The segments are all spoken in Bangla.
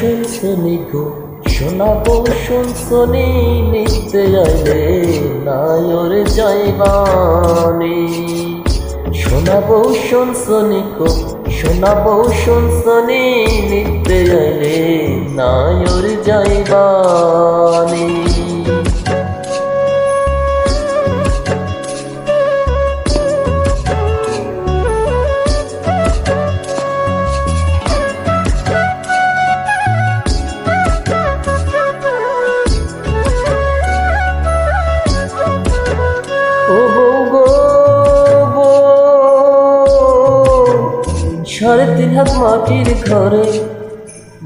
শুনছনি গো শোনাবো শুনছনি নিতে আইলে নায়রে যাইবানি শোনাবো শুনছনি গো শোনাবো শুনছনি নিতে আইলে নায়রে যাইবানি সাড়ে 3 হাত মাটির ঘরে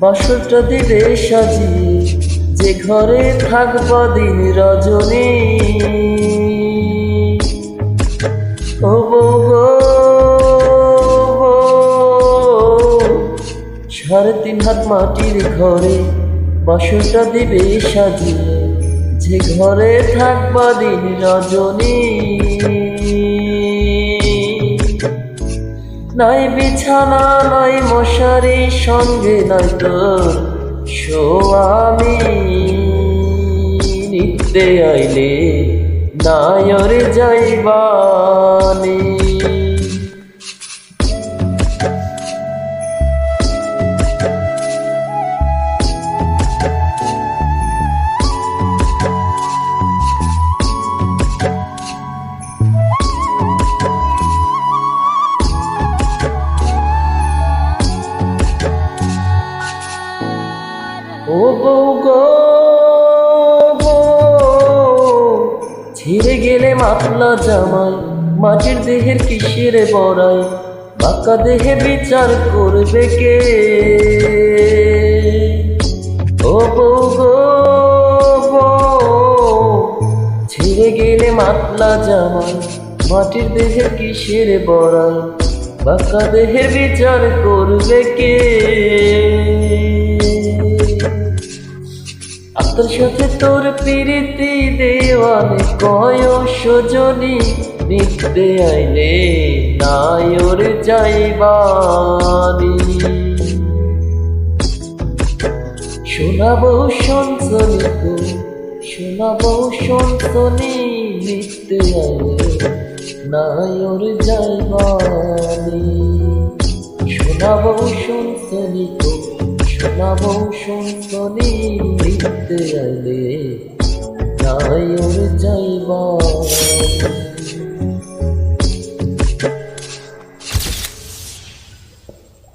বাসরটা দিলে সাজিয়ে যে ঘরে থাকবা দিন রজনী ও বউ গো 3.5 হাত মাটির ঘরে বাসরটা দিবে সাজিয়ে যে ঘরে থাকবা দিন রজনী নাই বিছানা নাই মশারি সঙ্গে নাই তোর সোয়ামী নিতে আইলে নায়রে যাইবানি ও বউ গো ছিঁড়ে গেলে মাতলা জামাই মাটির দেহের কিসের বড়াই বাঁকা দেহে বিচার করবে কে ও বউ গো ছিঁড়ে গেলে মাতলা জামাই মাটির দেহের কিসের বড়াই বাঁকা দেহের বিচার করবে কে তোর সাথে তোর প্রীতি দেওয়ানে কয় সজনী নিতে আইলে নায়র যাইবানি শোনাবো শুনছনি গো শোনাবো শুনছনি নিতে আইলে নায়র যাইবানি শোনাবো শুনছনি গো শোনাবো শুনছনি নিতে আইলে নায়র যাইবানি।